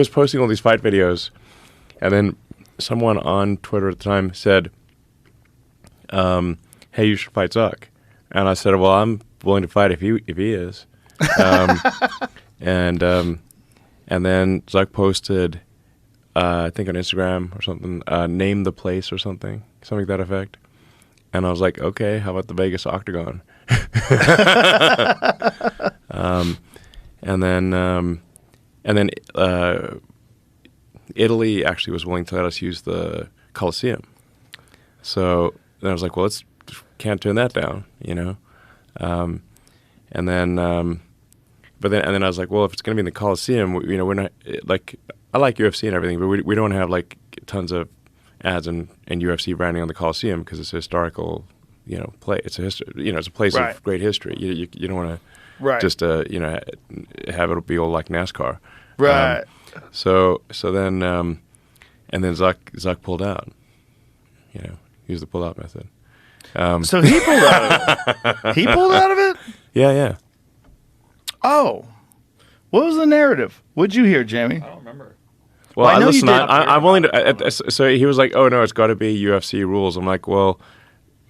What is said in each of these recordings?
was posting all these fight videos, and then someone on Twitter at the time said, "Hey, you should fight Zuck." And I said, "Well, I'm willing to fight if he is." And then Zuck posted, I think on Instagram or something, name the place or something to that effect. And I was like, okay, how about the Vegas Octagon? And then Italy actually was willing to let us use the Coliseum. So then I was like, well, can't turn that down, you know. And then I was like, well, if it's going to be in the Coliseum, we're not like, I like UFC and everything, but we don't have like tons of ads and UFC branding on the Coliseum because it's a historical, play. It's a history, it's a place of great history. You don't want to just have it be all like NASCAR, right? So then and then Zuck pulled out. Used the pull out method. So he pulled out of it. He pulled out of it. Yeah. Oh, what was the narrative? What'd you hear, Jamie? I don't remember. Well, I know listen, you did. I'm willing to. So he was like, "Oh no, it's got to be UFC rules." I'm like, "Well,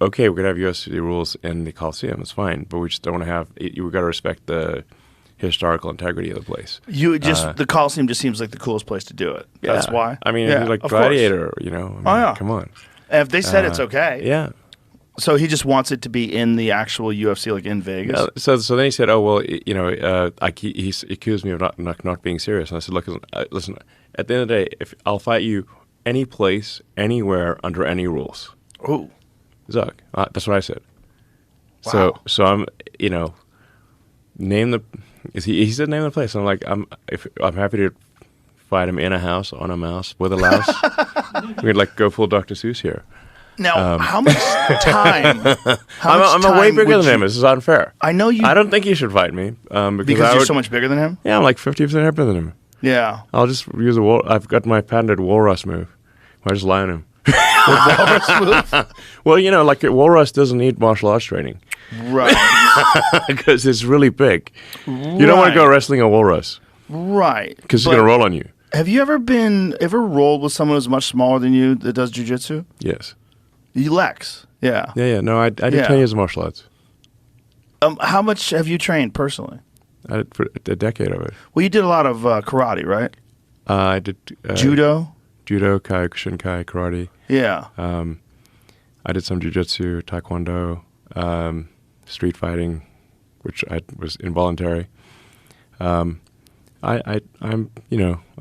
okay, we could have UFC rules in the Coliseum. It's fine, but we just don't want to have. We got to respect the historical integrity of the place." The Coliseum just seems like the coolest place to do it. Yeah. That's why. I mean, yeah, he's like Gladiator, come on. And if they said it's okay, yeah. So he just wants it to be in the actual UFC, like in Vegas. So then he said, "Oh well, he accused me of not being serious." And I said, "Look, listen. At the end of the day, if I'll fight you any place, anywhere, under any rules." Oh, Zuck. That's what I said. Wow. So I'm, name the. He said name the place. I'm like, I'm happy to fight him in a house, on a mouse, with a louse. We'd like go full Dr. Seuss here. Now, how much time? I'm way bigger than him. This is unfair. I know you. I don't think he should fight me because you're so much bigger than him. Yeah, I'm like 50% heavier than him. Yeah. I'll just use I've got my patented Walrus move. I just lie on him. Walrus move? Well, like Walrus doesn't need martial arts training. Right. Because it's really big. You don't want to go wrestling a Walrus. Right. Because he's going to roll on you. Have you ever rolled with someone who's much smaller than you that does jiu-jitsu? Yes. Lex. Yeah. Yeah. No, I did 10 years of martial arts. How much have you trained personally? I did for a decade of it. Well, you did a lot of karate, right? I did judo, kai, kushinkai, karate. Yeah. I did some jiu-jitsu, taekwondo, street fighting, which was involuntary. I'm I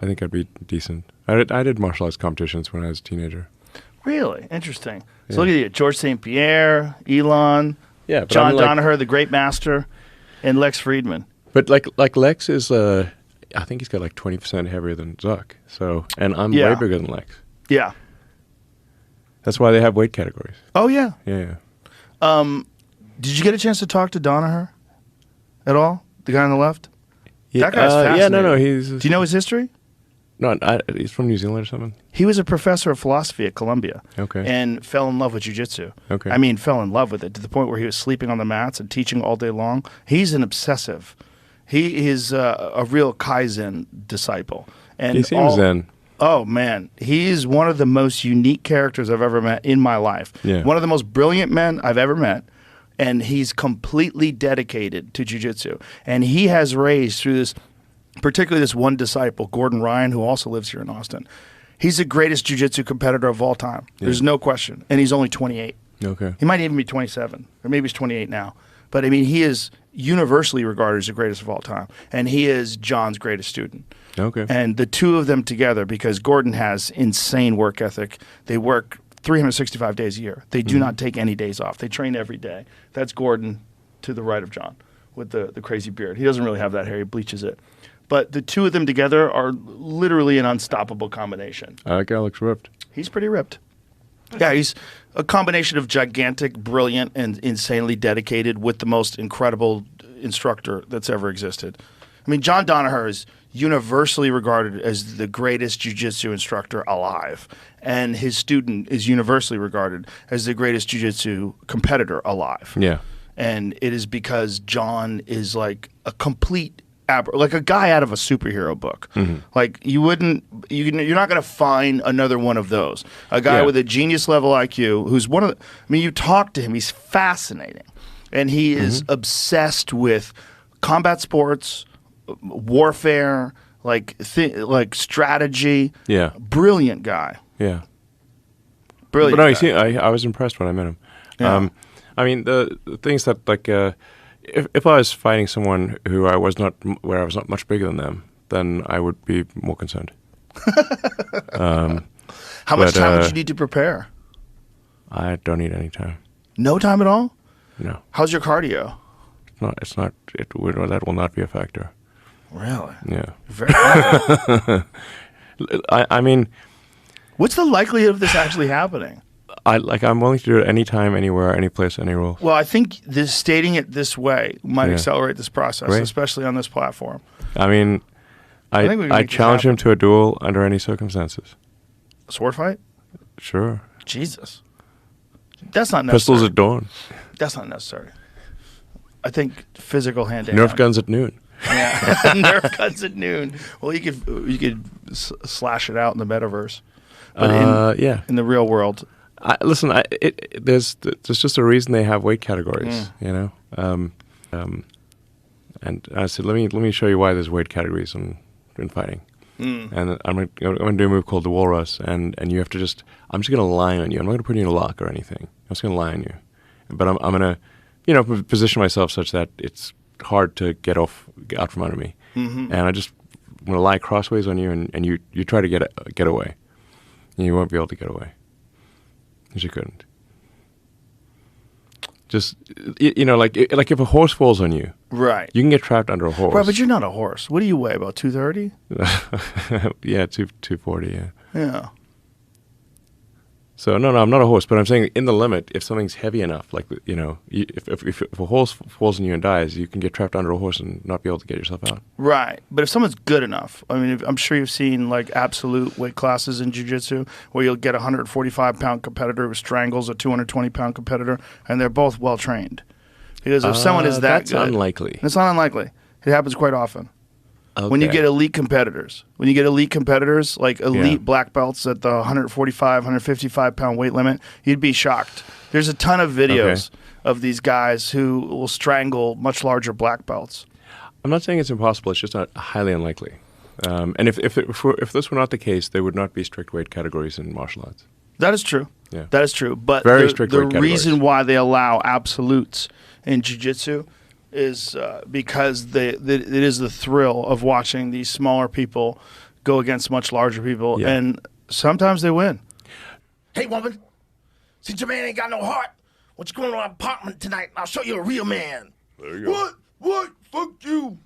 think I'd be decent. I did martial arts competitions when I was a teenager. Really interesting. So look at you, George St. Pierre, Elon, John Danaher, the Great Master, and Lex Friedman. But like Lex is, I think he's got like 20% heavier than Zuck. So, and I'm way bigger than Lex. Yeah. That's why they have weight categories. Oh yeah. Yeah. Did you get a chance to talk to Danaher at all? The guy on the left. Yeah, that guy's fascinating. No. Do you know his history? No, he's from New Zealand or something. He was a professor of philosophy at Columbia. Okay. And fell in love with jiu-jitsu. Okay. I mean, fell in love with it to the point where he was sleeping on the mats and teaching all day long. He's an obsessive. He is a real Kaizen disciple. And he seems zen. Oh, man. He's one of the most unique characters I've ever met in my life. Yeah. One of the most brilliant men I've ever met. And he's completely dedicated to jiu-jitsu. And he has raised through this, particularly this one disciple, Gordon Ryan, who also lives here in Austin. He's the greatest jiu-jitsu competitor of all time. Yeah. There's no question. And he's only 28. Okay. He might even be 27, or maybe he's 28 now. But, I mean, he is universally regarded as the greatest of all time. And he is John's greatest student. Okay. And the two of them together, because Gordon has insane work ethic. They work 365 days a year. They do not take any days off. They train every day. That's Gordon to the right of John with the crazy beard. He doesn't really have that hair. He bleaches it. But the two of them together are literally an unstoppable combination. That guy looks ripped. He's pretty ripped. Yeah, he's a combination of gigantic, brilliant, and insanely dedicated with the most incredible instructor that's ever existed. I mean, John Danaher is universally regarded as the greatest jiu-jitsu instructor alive. And his student is universally regarded as the greatest jiu-jitsu competitor alive. Yeah. And it is because John is like a complete like a guy out of a superhero book. Like you're not going to find another one of those. A guy with a genius level IQ who's one of the, I mean, you talk to him, he's fascinating. And he is obsessed with combat sports, warfare, like strategy. Yeah. Brilliant guy. Yeah. Brilliant. But no, guy. you see, I was impressed when I met him. Yeah. I mean, the things that like, if I was fighting someone where I was not much bigger than them, then I would be more concerned. How much time would you need to prepare? I don't need any time. No time at all? No. How's your cardio? That will not be a factor. Really? Yeah. Very confident. I mean, What's the likelihood of this actually happening? I'm willing to do it anytime, anywhere, any place, any rule. Well, I think stating it this way might accelerate this process, Great. especially on this platform. I mean, I think we can I make this challenge him happen. to a duel under any circumstances. A sword fight? Sure. Jesus. That's not necessary. Pistols at dawn. That's not necessary. I think physical hand-to-hand. Nerf guns at noon. Yeah. Nerf guns at noon. Well, you could slash it out in the metaverse. But in the real world. Listen, there's just a reason they have weight categories, you know. And I said, let me show you why there's weight categories in fighting. And I'm going to do a move called the Walrus, and you have to I'm just going to lie on you. I'm not going to put you in a lock or anything. I'm just going to lie on you. But I'm going to, position myself such that it's hard to get out from under me. And I'm going to lie crossways on you, and you try to get away. And you won't be able to get away. Because you couldn't. Just, like if a horse falls on you, right? You can get trapped under a horse. Right, but you're not a horse. What do you weigh? About 230? Yeah, 240. Yeah. Yeah. So no, I'm not a horse, but I'm saying in the limit, if something's heavy enough, like if a horse falls on you and dies, you can get trapped under a horse and not be able to get yourself out. Right, but if someone's good enough, I mean, I'm sure you've seen like absolute weight classes in jiu-jitsu where you'll get a 145-pound competitor who strangles a 220-pound competitor, and they're both well trained. Because if someone is that that's good, unlikely. It's not unlikely. It happens quite often. Okay. When you get elite competitors, like elite black belts at the 145, 155-pound weight limit, you'd be shocked. There's a ton of videos of these guys who will strangle much larger black belts. I'm not saying it's impossible. It's just not highly unlikely. And if this were not the case, there would not be strict weight categories in martial arts. That is true. Yeah. That is true. But Very strict the weight categories. reason why they allow absolutes in jiu-jitsu is because it is the thrill of watching these smaller people go against much larger people, and sometimes they win. Hey, woman, since your man ain't got no heart, why don't you go to my apartment tonight and I'll show you a real man. There you go. What? Fuck you.